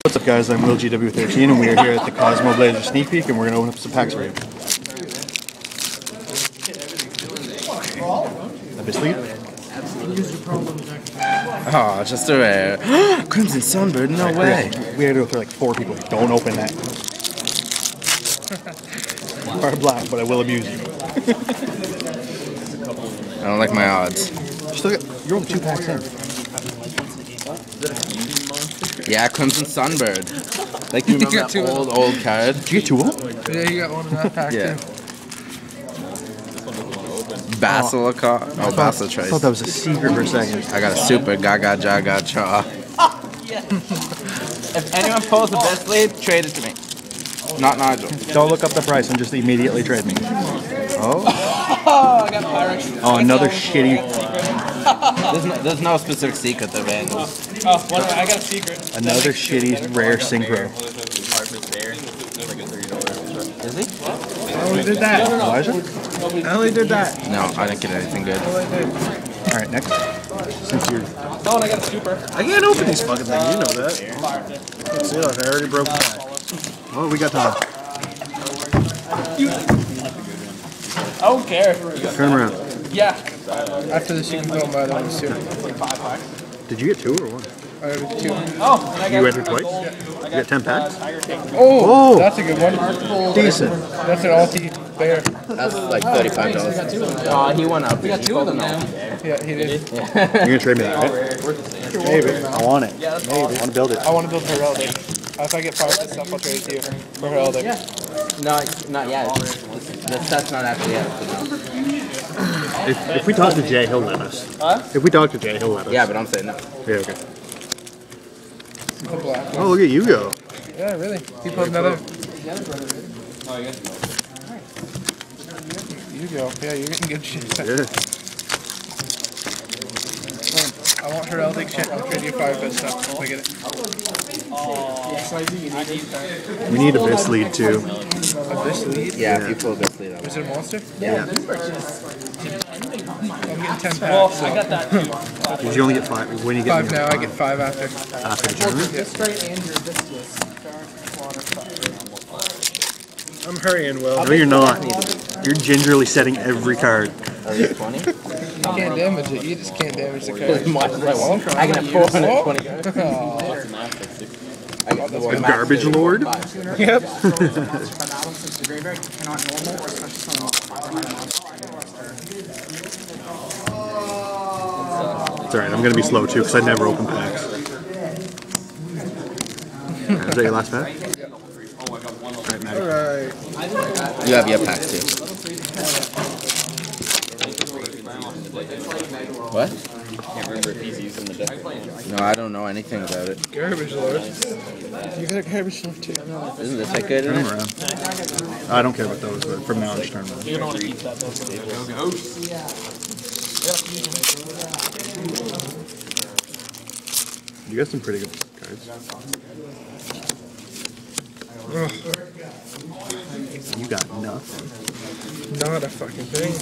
What's up guys, I'm Will GW13 and we are here at the Cosmo Blazer sneak peek and we're going to open up some packs for you. This lead? Oh, just a rare. Crimson Sunbird, no way. We had to go through like 4 people. Don't open that. You are black, but I will abuse you. I don't like my odds. You're only 2 packs in. Yeah, Crimson Sunbird. Like, you remember that old card? Did you get 2 of them? Yeah, you got one in that pack too. Basilica. Oh, Basilica I Trace. thought that was a secret for a second. I got a super Gaga Jaga Cha. If anyone pulls the best lead, trade it to me. Not Nigel. Don't look up the price and just immediately trade me. Oh? I got Pyrex. Oh, another shitty... There's no specific secret to it. Oh, I got a secret. Another shitty rare synchro. Is he? I only did that. Elijah? I only did that. No, I didn't get anything good. Alright, next. Since you're... Oh, and I got a super. I can't open these fucking things, you know that. See, look, I already broke that. Oh, we got time. I don't care. Turn around. Yeah. After this, you can go and buy the ones too. Did you get 2 or 1? I got 2. Oh, you entered twice? You got 10 packs? Oh, that's a good one. Decent. That's an Alti bear. That's like $35. Oh, he went up. We got 2 of them now. Yeah, he did. You're going to trade me that, right? Maybe. I want it. Maybe. I want to build it. I want to build her Eldic. If I get part of this stuff, I'll trade it to you for her Eldic. No, not yet. The set's not actually out. If we talk to Jay, he'll let us. Huh? If we talk to Jay, he'll let us. Yeah, but I'm saying no. Yeah, okay. The black one. Oh, look at you go. Yeah, really. He put another. You go. Yeah, you're getting good shit. Yeah. I want her Eldic shit. I'll trade you 5 good stuff if I get it. We need a Vis lead too. A Bish lead? Yeah, if you pull this lead, Is it a monster? Yeah. I'm getting 10 packs. So. I got that too. Did you only get 5? When you get 5 now, I get 5 after. after the tournament? I'm hurrying, Will. No, you're not. You're gingerly setting every card. Are these 20? You can't damage it. You just can't damage the card. I can have 420 cards. A garbage lord? Yep. It's alright, I'm going to be slow too because I never open packs. Is that your last pack? Alright. You have your pack too. What? Can't remember if he's using the deck. No, I don't know anything about it. Garbage lord. You got a garbage lord too. Isn't this like good? Turn them around. I don't care about those, but from now on just turn them around. You don't want to keep that though. You got some pretty good cards. You got nothing. Not a fucking thing.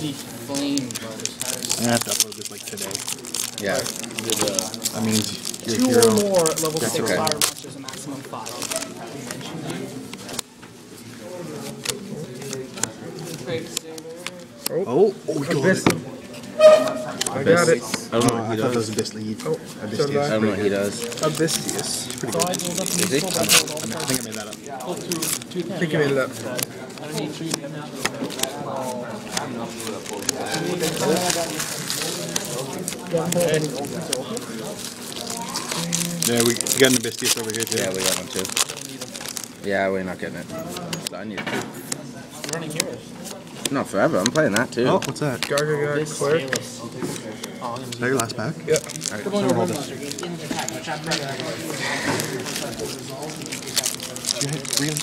Flame brothers. I'm going to have to upload this like today. Yeah. That means your 2 hero. or more level 6 okay. fire monsters, a maximum 5. Oh, we got it. I got it. I don't know Oh, what I he thought that was does. a Biss lead. Oh, Hibiscus. so did I don't know what he does. Abysstius. It's pretty good. Is he? I think I made that up. I think you made it up. Yeah, we got an Hibiscus over here too. Yeah, we got one too. Yeah, we're not getting it. So I need it. Running heroes. Not forever. I'm playing that too. Oh, what's that? Gargaga Clerk. Is that your last pack? Yeah. Alright, so roll this. You had, really?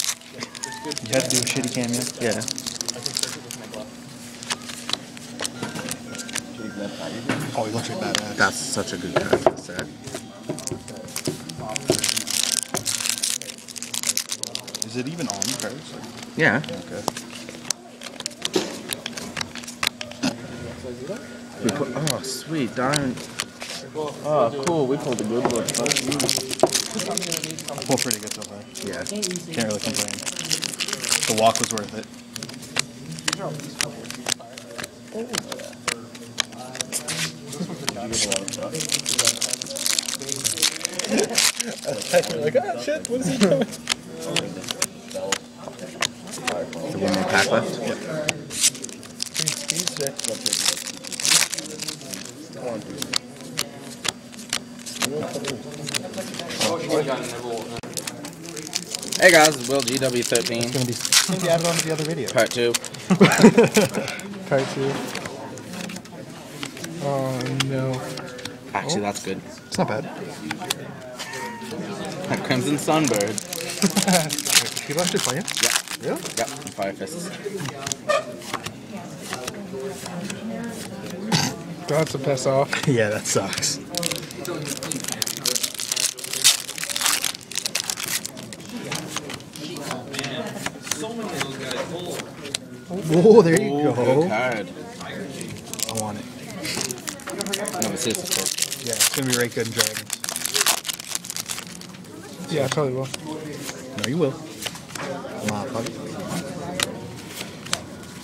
You had to do a shitty cameo? Yeah. Oh, he looks like badass. That's such a good card for the set. Is it even on the cards? Yeah. Okay. We put, oh, sweet, darn. Oh, cool. We pulled the good one. I pulled pretty good so far. Yeah. Can't really complain. The walk was worth it. Like, ah, shit, what is he doing? So one more pack left? Yep. Hey guys, it's Will GW13. It's gonna be added on to the other video. Part 2. Part 2. Oh no. Actually, that's good. It's not bad. That Crimson Sunbird. People actually playing? Yeah. Really? Yep, and Fire Fists. That's a piss off. Yeah, that sucks. Oh, there you Ooh, go. good card. I want it. No, but seriously, cool. Yeah, it's gonna be right good in Dragons. Yeah, I probably will. No, you will. Come on, buddy.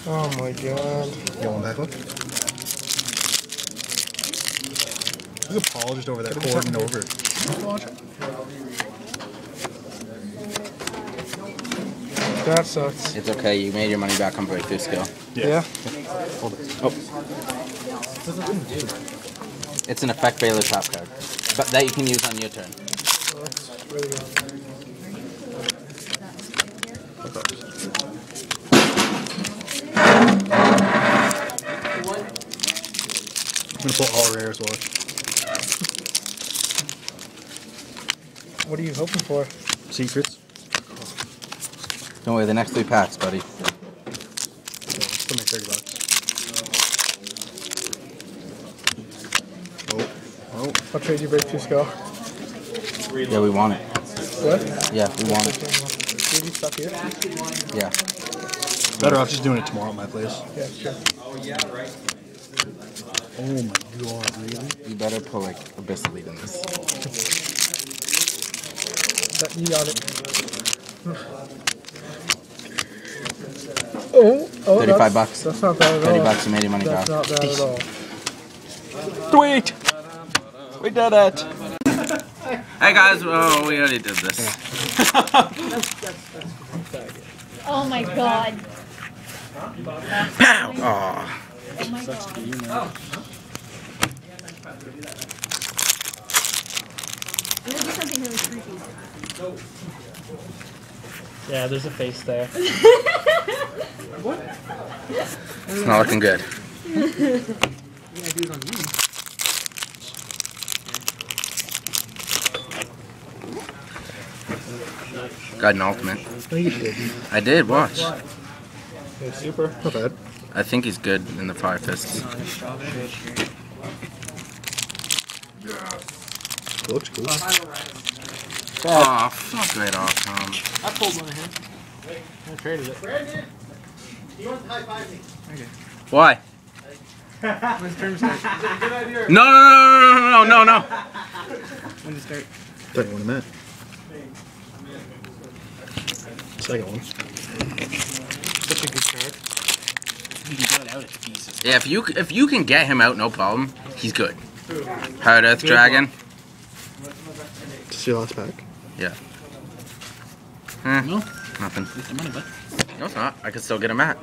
Oh my god. You want back look? There's a Paul just over there hoarding over. That sucks. It's okay, you made your money back on breakthrough skill. Yeah. Hold it. Oh. It's an effect Baylor top card. But that you can use on your turn. Oh, that's really good. I'm gonna pull all rares, watch. What are you hoping for? Secrets. Don't worry, the next 3 packs, buddy. Still make $30. Oh. I'll trade you breakthrough skill. Yeah, we want it. What? Yeah, we want it. Trade you stuff here? Yeah. Better off just doing it tomorrow at my place. Yeah, sure. Oh my god, really? You better pull like Abyss Elite in this. You got it. Oh, 35 bucks. That's not bad at all. 30 bucks, you made your money back. That's not bad at all. Sweet! We did it! Hey guys, oh, we already did this. Oh my god. Pow! Aw. Oh my god. I'm gonna do something really creepy. Yeah, there's a face there. It's not looking good. Got an ultimate. No, you didn't. I did, watch. Okay, super. Not bad. I think he's good in the Fire Fists. It looks cool. Aw, fuck right off, Tom. I pulled one of him. I traded it. Why? When's term start? No. When to start? Second one I met. Second one. Such a good card. You can get it out if he's Yeah, if you can get him out, no problem. He's good. Hard Earth Dragon. Just your last pack. Yeah. No. Nothing. Waste the money, bud. No, it's not. I can still get him at.